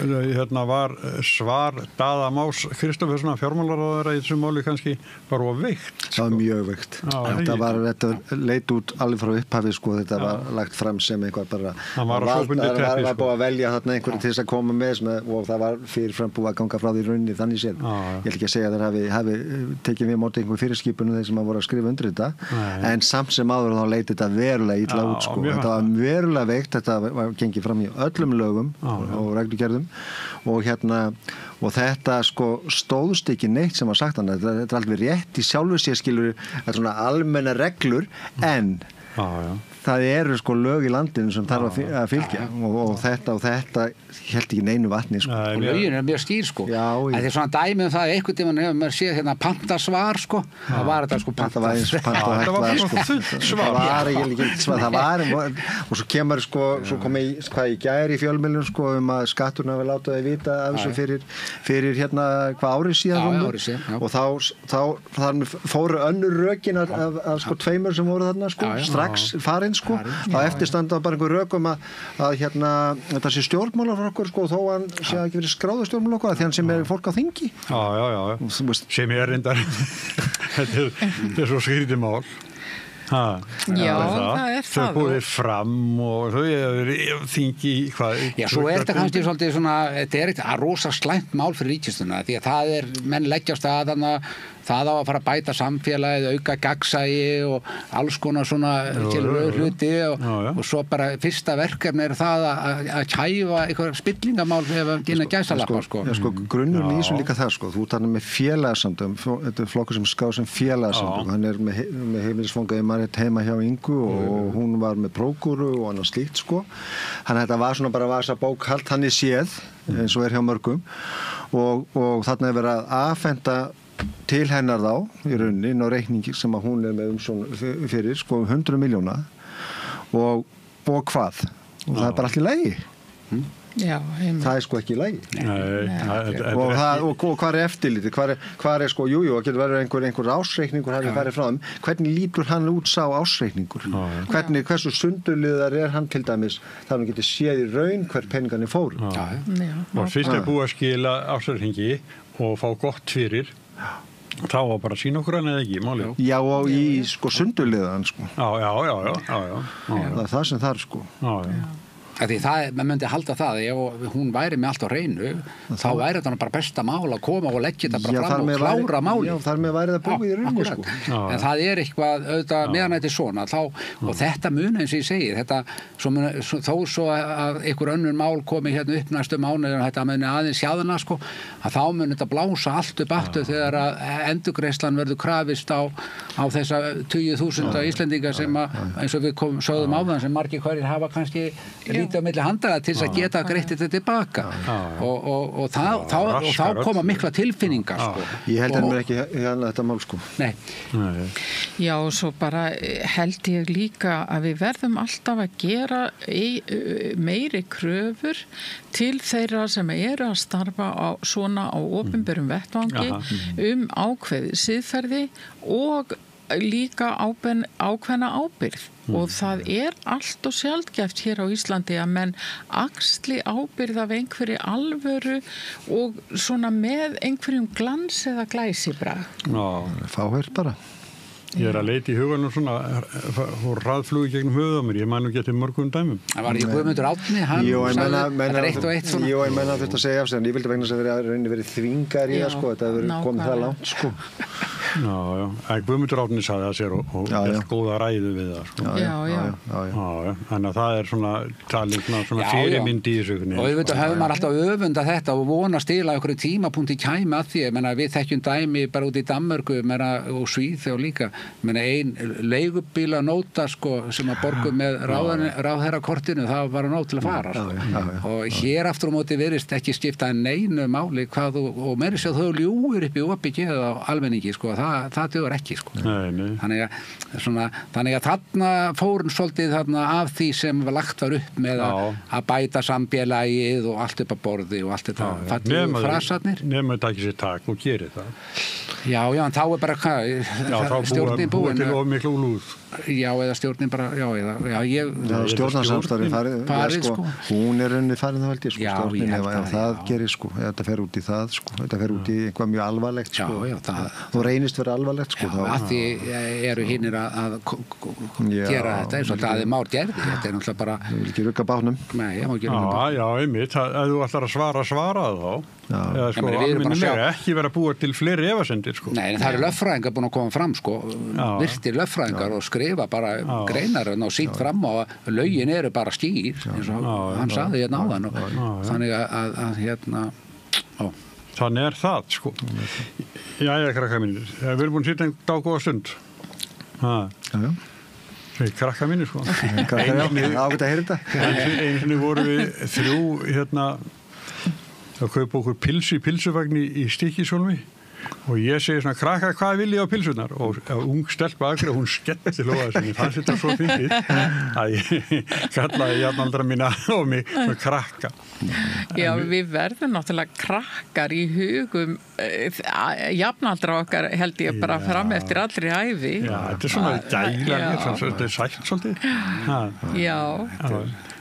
Hérna var svar Daða Más Kristóferssonar fjármálaráðherra í þessu máli kannski var veikt. Það var mjög veikt. Þetta leit út alveg frá upphafi, sko, þetta var lagt fram sem einhver bara það var búið að velja þarna einhverju til þess að koma með og það var fyrirfram búið að ganga frá því rauninni þannig séð. Ég ætla ekki að segja að þeir hafi tekið við móti einhver fyrirskipunum þeir sem að voru að skrifa undir þetta, en samt sem áður þá leit þetta verulega illa út, sko. Þetta var verulega veikt, þetta var gengið fram í öllum lögum og reglugerðum og þetta, sko, stóðst ekki neitt sem var sagt hann, þetta er alveg rétt í sjálfu sér, skilur, þetta svona almenna reglur, en það eru, sko, lög í landinu sem þarf að fylgja og þetta held ekki neinu vatni, sko. Og lögin er mjög skýr, sko. Það er svona dæmi það einhvern tímann hefur maður séð hérna pantasvar, sko. Það var þetta, sko, það var og svo kemur, sko, svo kom hvað í gær í fjölmiðlum, sko, að skatturinn hafi látað að vita af þessu fyrir hérna hvað árið síðan og þá fóru önnur rökin af sko tveimur sem voru þarna, sko, strax farin, sko. Þá eftirstanda bara einhver rökum að hérna þetta sé stjórnmálaflokkur, sko, þó hann sé að ekki verið skráður stjórnmálaflokkur því hann sem er fólk á þingi. Já. Sem ég er reyndar. Þetta er svo skrítið mál. Já, það er það. Þau búið fram og þau eru þingi hvað. Já, svo er þetta kannski svolítið svona, þetta er eitthvað rosa slæmt mál fyrir ríkisstjórnina því að það er, menn leggjast að það á að fara að bæta samfélagið, auka gagnsæi og alls konar svona hluti og svo bara fyrsta verkefni er það að kæfa eitthvað spillingamál ef að gina gæsalappa, sko. Já, sko, grunnurinn í þessu líka það, sko, þú þannig með félagsamtökum, þetta er flokkur sem skáð sem félagsamtökum, hann er með heimilisfangaði Margrét heima hjá Ingu og hún var með prókúru og annað slíkt, sko. Þannig að þetta var svona bara vasabókhald, hann er séð, eins og er hjá mörgum og þarna er verið að afhenda til hennar þá í rauninni inn á reikningi sem að hún er með fyrir, sko, 100 milljóna og hvað og það er bara allt í lagi. Já, það er, sko, ekki í lagi. Og hvað er eftirlitið, hvað er, sko, jú, það getur verið einhver ásreikningur hafi farið frá þeim, hvernig lítur hann út sá ásreikningur, hversu sundurliðar er hann til dæmis þar hann getur séð í raun hver peningarnir fóru. Og fyrst er búið að skila ásreikningi og fá gott fyrir þá var bara að sína okkur hann eða ekki máli. Já, og í, sko, sundurliðan, sko. Já. Það er það sem þarf, sko. Já. Því það, maður myndi halda það ef hún væri með allt á hreinu þá væri þetta bara besta mál að koma og leggja þetta bara fram og klára máli. Já, þar með væri það búið í rauninni, sko. En það er eitthvað auðvitað meðan þetta er svona og þetta mun eins og ég segi þetta, þó svo að einhver önnur mál komi hérna upp næstu mánuði og þetta muni aðeins sjáðuna, sko, að þá mun þetta blása allt upp aftur þegar að endurgreiðslan verður krafist á þessa 20.000 Íslendinga sem að, eins og við sögðum áðan sem margir hverjir hafa kannski lítið á milli handala til þess að geta greitt þetta tilbaka og þá koma mikla tilfinningar sko. Ég held að mér ekki hérna þetta mál sko. Nei. Já, og svo bara held ég líka að við verðum alltaf að gera meiri kröfur til þeirra sem eru að starfa svona á opinberum vettvangi ákveðið siðferði og líka ákveðna ábyrgð og það allt og sjaldgæft hér á Íslandi að menn axli ábyrgð af einhverju alvöru og svona með einhverjum glans eða glæsibrag. Fáheyrt bara. Ég að leita í huganum svona og hraðflugi gegnum höfuð á mér, ég man nú getið mörgum dæmum. Það var ekki Guðmundur Árni, hann sagði þetta eitt og eitt svona. Jú, ég menna þetta að segja af sig, en ég vildi vegna þess að verið þvingar í það sko, þetta hefur komið það langt sko. Já, en Guðmundur Árni sagði það sér og held góða ræðu við það sko. Já. Þannig að það svona talið svona fyrirmynd í þessu. Og auðvitað hefur maður alltaf öfundað þetta og vonast til að einhverju tímapunkti kæmi að því, við þekkjum dæmi bara út í Danmörku og Svíþjóð líka. Ein leigubílanóta sko, sem að borgu með ráðherrakortinu, það var nóg til að fara sko. Og hér aftur á móti virðist ekki skipta neinu máli hvað og meiri sér þau ljúgur upp í opið á almenningi sko, það dugar ekki sko. Nei. Þannig að þarna fór svolítið þarna af því sem lagt var upp með að bæta samfélagið og allt upp að borði og allt þetta fallegu frasarnir. Nefnum að taka sér tak og gera það. Já, en þá bara stjórnin búin. Til of miklu úlúð. Já, eða stjórnin bara, stjórnarsamstarfin farið sko. Hún unni farin það held ég sko. Já, stjórnin ef það gerir sko, þetta fer út í það sko, þetta fer út í eitthvað mjög alvarlegt sko. Þú reynist verið alvarlegt sko. Að því eru hinnir að gera þetta eins og það Már gerði, þetta náttúrulega bara. Þú vil ekki rugga bátnum. Nei, ég má ekki rugga bátnum. Já, einmitt, ef þú ætlar að svara þá. Eða sko, almennilega ekki vera að búa til fleiri efasendir sko. Nei, en það eru lögfræðingar búin að koma fram sko, virtir lögfræðingar og skrifa bara greinar og sýnt fram á að lögin eru bara skýr eins og hann sagði hérna áðan og þannig að hérna Þannig það sko. Jæja, krakka mínir, við erum búin að sitja einn dágóða stund. Krakka mínir sko. Ágætt að heyra þetta. Einu voru við 3 að kaupa okkur pilsu í pilsuvagni í Stykkishólmi og ég segi svona, krakka, hvað vil ég á pilsunar? Og ung stelpa akkur og hún skellir lofaði sem ég fannst þetta svo fyndið að ég kallaði jafnaldra mína og mig svona krakka. Já, við verðum náttúrulega krakkar í hugum jafnaldra okkar held ég bara fram eftir allri ævi. Já, þetta svona gæla, þetta sætt svolítið. Já.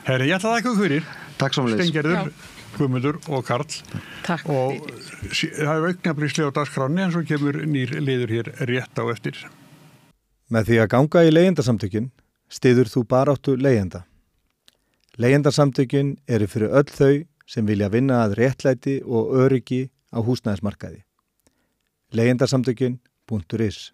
Herri, ég ætla að þakka fyrir. Takk samleiðis. Steingerður, Guðmundur og Karl. Takk. Og það er augnablikslega á dagskráni en svo kemur nýr liður hér rétt á eftir. Með því að ganga í leigjendasamtökin styður þú baráttu leigjenda. Leigjendasamtökin eru fyrir öll þau sem vilja vinna að réttlæti og öryggi á húsnæðismarkaði. Leigjendasamtökin.is